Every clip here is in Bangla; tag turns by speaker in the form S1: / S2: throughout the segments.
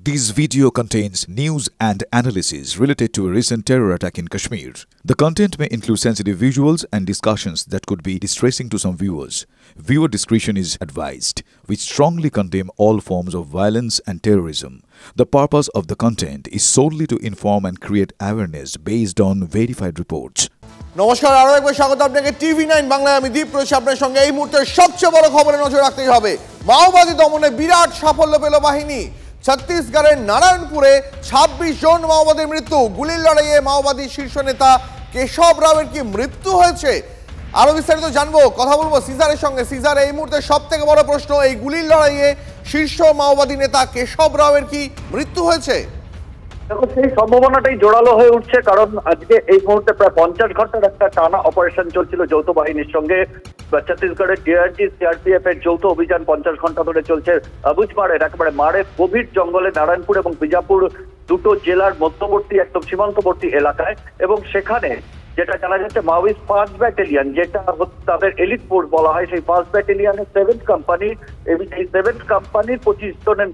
S1: This video contains news and analysis related to a recent terror attack in Kashmir. The content may include sensitive visuals and discussions that could be distressing to some viewers. Viewer discretion is advised. We strongly condemn all forms of violence and terrorism. The purpose of the content is solely to inform and create awareness based on verified reports.
S2: নমস্কার, আরো একবার স্বাগত আপনাকে টিভি9 বাংলায়। আমি দীপ রয়েছি আপনার সঙ্গে। এই মুহূর্তে সবচেয়ে বড় খবরে নজর রাখতেই হবে। মাওবাদী দমনে বিরাট সাফল্য পেল বাহিনী। ছত্তিশগড়ের নারায়ণপুরে ২৬ জন মাওবাদীর মৃত্যু। গুলির লড়াইয়ে মাওবাদী শীর্ষ নেতা কেশব রাওয়ের কি মৃত্যু হয়েছে? আরো বিস্তারিত জানবো, কথা বলবো সিজারের সঙ্গে। সিজার, এই মুহূর্তে সব থেকে বড় প্রশ্ন, এই গুলির লড়াইয়ে শীর্ষ মাওবাদী নেতা কেশব রাওয়ের কি মৃত্যু হয়েছে?
S3: দেখো, সেই সম্ভাবনাটাই জোরালো হয়ে উঠছে, কারণ আজকে এই মুহূর্তে প্রায় 50 ঘন্টার একটা টানা অপারেশন চলছিল যৌথ বাহিনীর সঙ্গে। ছত্তিশগড়ের ডিআরজি সিআরপিএফ এর যৌথ অভিযান 50 ঘন্টা ধরে চলছে আবুজমারের একেবারে মারের গভীর জঙ্গলে নারায়ণপুর এবং বিজাপুর দুটো জেলার মধ্যবর্তী একদম সীমান্তবর্তী এলাকায়। এবং সেখানে যেটা জানা যাচ্ছে, মাওয়িস্ট 5 ব্যাটালিয়ন, যেটা তাদের এলিট ফোর্স বলা হয়, সেই 5 ব্যাটালিয়নের 7th কোম্পানি, এই 7th কোম্পানির 25 জনের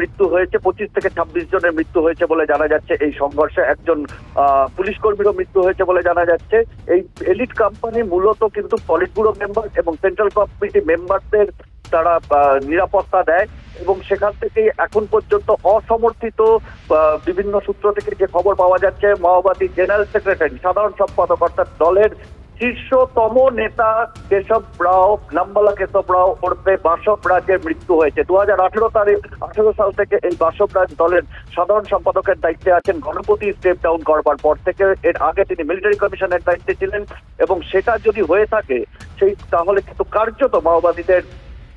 S3: মৃত্যু হয়েছে, 25 থেকে 26 জনের মৃত্যু হয়েছে বলে জানা যাচ্ছে। এই সংঘর্ষে একজন পুলিশ কর্মীরও মৃত্যু হয়েছে বলে জানা যাচ্ছে। এই এলিট কোম্পানি মূলত কিন্তু পলিট ব্যুরো মেম্বার এবং সেন্ট্রাল কমিটি মেম্বারদের তারা নিরাপত্তা দেয়। এবং সেখান থেকে এখন পর্যন্ত অসমর্থিত বিভিন্ন সূত্র থেকে যে খবর পাওয়া যাচ্ছে, মাওবাদী জেনারেল সেক্রেটারি, সাধারণ সম্পাদক অর্থাৎ দলের শীর্ষতম নেতা কেশব রাও, নাম্বালা কেশব রাও ওরফে বাসব রাজের মৃত্যু হয়েছে। 2018 সাল থেকে এই বাসব রাজ দলের সাধারণ সম্পাদকের দায়িত্বে আছেন। গণপতি স্টেপ ডাউন করবার পর থেকে, এর আগে তিনি মিলিটারি কমিশনের দায়িত্বে ছিলেন। এবং সেটা যদি হয়ে থাকে তাহলে কিন্তু কার্যত মাওবাদীদের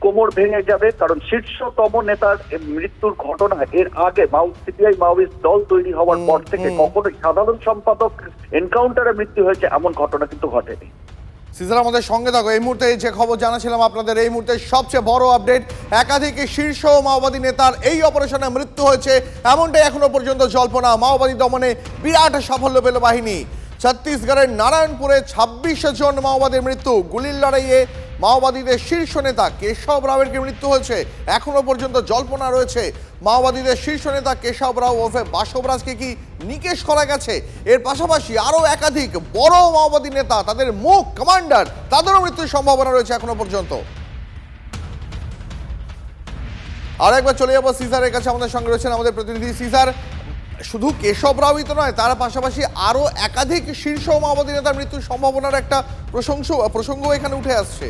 S3: কোমর ভেঙে যাবে, কারণ শীর্ষতম নেতার মৃত্যুর ঘটনা এর আগে সিপিআই মাওয়িস্ট দল তৈরি হওয়ার পর থেকে কখনোই সাধারণ সম্পাদক এনকাউন্টারে মৃত্যু হয়েছে এমন ঘটনা কিন্তু ঘটেনি।
S2: সিজার, আমাদের সঙ্গে থাকো। এই মুহূর্তে যে খবর জানাছিলাম আপনাদের, এই মুহূর্তে সবচেয়ে বড় আপডেট, একাধিক শীর্ষ মাওবাদী নেতার এই অপারেশনে মৃত্যু হয়েছে, এমনটাই এখনো পর্যন্ত জল্পনা। মাওবাদী দমনে বিরাট সাফল্য পেল বাহিনী। ছত্তিশগড়ের নারায়ণপুরে ২৬ জন মাওবাদীর মৃত্যু। গুলির লড়াইয়ে মাওবাদীদের শীর্ষ নেতা কেশব রাওয়ের কি মৃত্যু হয়েছে? এখনো পর্যন্ত জল্পনা রয়েছে মাওবাদীদের শীর্ষ নেতা কেশব রাও ওরফে বাসবরাজকে কি নিকেশ করা গেছে? এর পাশাপাশি আরো একাধিক বড় মাওবাদী নেতা, তাদের মুখ কমান্ডার, তাদেরও মৃত্যুর সম্ভাবনা রয়েছে এখনো পর্যন্ত। আর একবার চলে যাবো সিজারের কাছে। আমাদের সঙ্গে রয়েছেন আমাদের প্রতিনিধি সিজার। শুধু কেশব রাওই তো নয়, তার পাশাপাশি আরো একাধিক শীর্ষ মাওবাদী নেতার মৃত্যুর সম্ভাবনার একটা প্রসঙ্গ এখানে উঠে আসছে।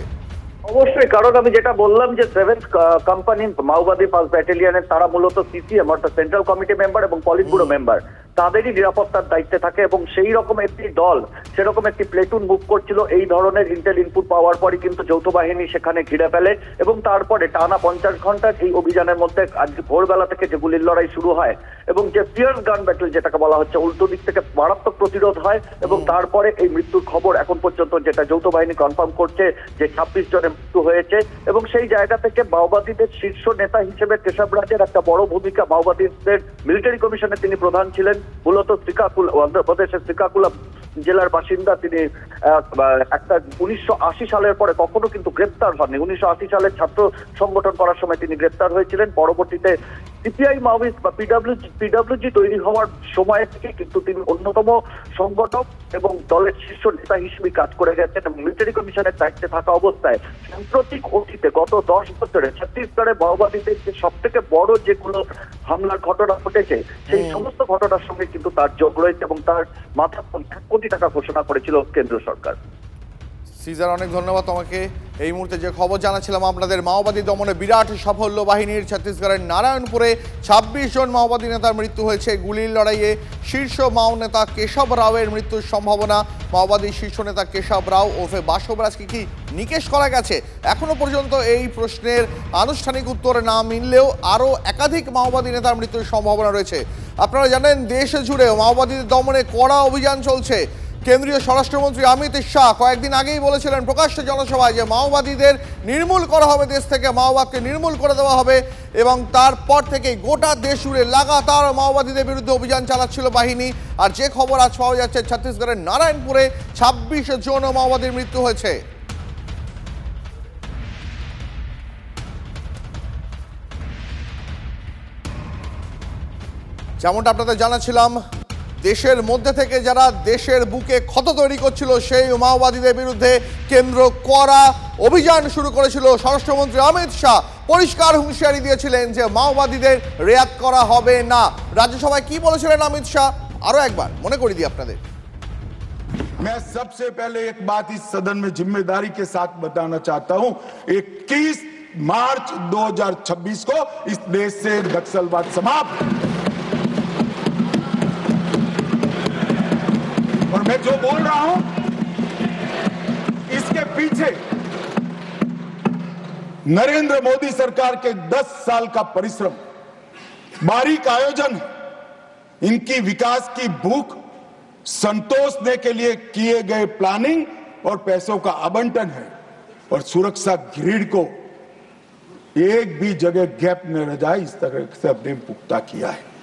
S3: অবশ্যই, কারণ আমি যেটা বললাম যে 7th কোম্পানি মাওবাদী 5 ব্যাটালিয়নের তারা মূলত সিসিএম অর্থাৎ সেন্ট্রাল কমিটি মেম্বার এবং পলিট ব্যুরো মেম্বার, তাদেরই নিরাপত্তার দায়িত্বে থাকে। এবং সেই রকম একটি দল, সেরকম একটি প্লেটুন মুভ করছিল। এই ধরনের ইন্টেল ইনপুট পাওয়ার পরই কিন্তু যৌথ বাহিনী সেখানে ঘিরে ফেলে। এবং তারপরে টানা 50 ঘন্টার এই অভিযানের মধ্যে আজকে ভোরবেলা থেকে যে গুলির লড়াই শুরু হয় এবং যে ফিয়ার্স গান ব্যাটল যেটাকে বলা হচ্ছে, উল্টো দিক থেকে মারাত্মক প্রতিরোধ হয়। এবং তারপরে এই মৃত্যুর খবর এখন পর্যন্ত যেটা যৌথ বাহিনী কনফার্ম করছে যে 26 জনের মৃত্যু হয়েছে। এবং সেই জায়গা থেকে মাওবাদীদের শীর্ষ নেতা হিসেবে কেশব রাজের একটা বড় ভূমিকা। মাওবাদীদের মিলিটারি কমিশনে তিনি প্রধান ছিলেন, মূলত অন্ধ্রপ্রদেশের শ্রীকাকুলাম জেলার বাসিন্দা তিনি। একটা 1980 সালের পরে কখনো কিন্তু গ্রেপ্তার হননি। 1980 সালে ছাত্র সংগঠন করার সময় তিনি গ্রেপ্তার হয়েছিলেন। পরবর্তীতে সিপিআই মাওয়িস্ট বা পিডব্লিউজি তৈরি হওয়ার সময় থেকে কিন্তু তিনি অন্যতম সংগঠক এবং দলের শীর্ষ নেতা হিসেবে কাজ করে গেছেন। এবং মিলিটারি কমিশনের দায়িত্বে থাকা অবস্থায় সাম্প্রতিক অতীতে গত 10 বছরে ছত্তিশগড়ে মাওবাদীদের যে সব থেকে বড় যেগুলো হামলার ঘটনা ঘটেছে, সেই সমস্ত ঘটনার সঙ্গে কিন্তু তার যোগ রয়েছে। এবং তার মাথা 1 কোটি টাকা ঘোষণা করেছিল কেন্দ্র সরকার।
S2: সিজার, অনেক ধন্যবাদ তোমাকে। এই মুহূর্তে যে খবর জানাচ্ছিলাম আপনাদের, মাওবাদী দমনে বিরাট সাফল্য বাহিনীর। ছত্তিশগড়ের নারায়ণপুরে ২৬ জন মাওবাদী নেতার মৃত্যু হয়েছে। গুলির লড়াইয়ে শীর্ষ মাও নেতা কেশব রাওয়ের মৃত্যুর সম্ভাবনা। মাওবাদী শীর্ষ নেতা কেশব রাও ওরফে বাসবরাজকে কি নিকেশ করা গেছে? এখনো পর্যন্ত এই প্রশ্নের আনুষ্ঠানিক উত্তর না মিললেও আরও একাধিক মাওবাদী নেতার মৃত্যুর সম্ভাবনা রয়েছে। আপনারা জানেন, দেশ জুড়ে মাওবাদীদের দমনে কড়া অভিযান চলছে। কেন্দ্রীয় স্বরাষ্ট্রমন্ত্রী অমিত শাহ কয়েকদিন আগেই বলেছিলেন প্রকাশ্য জনসভায় যে মাওবাদীদের নির্মূল করা হবে, দেশ থেকে মাওবাদকে নির্মূল করে দেওয়া হবে। এবং তারপর থেকেই গোটা দেশ জুড়ে লাগাতার মাওবাদীদের বিরুদ্ধে অভিযান চালাচ্ছিল বাহিনী। আর যে খবর আজ পাওয়া যাচ্ছে, ছত্তিশগড়ের নারায়ণপুরে ২৬ জন মাওবাদীর মৃত্যু হয়েছে। যেমনটা আপনাদের জানাচ্ছিলাম, দেশের মধ্যে থেকে যারা দেশের বুকে ক্ষত তৈরি করছিল সেই মাওবাদীদের বিরুদ্ধে কেন্দ্র কড়া অভিযান শুরু করেছিল। স্বরাষ্ট্রমন্ত্রী অমিত শাহ পরিষ্কার হুঁশিয়ারি দিয়েছিলেন যে মাওবাদীদের রেয়াত করা হবে না। রাজ্যসভায় কি বলেছিলেন অমিত শাহ আরো একবার মনে করিয়ে দিই আপনাদের।
S4: मैं सबसे पहले एक बात इस सदन में जिम्मेदारी के साथ बताना चाहता हूं, 21 मार्च 2026 को इस देश से नक्सलवाद समाप्त। और मैं जो बोल रहा हूं इसके पीछे नरेंद्र मोदी सरकार के 10 साल का परिश्रम, बारीक आयोजन, इनकी विकास की भूख संतोषने के लिए किए गए प्लानिंग और पैसों का आवंटन है। और सुरक्षा ग्रिड को एक भी जगह गैप न रह जाए इस तरह से हमने पुख्ता किया है।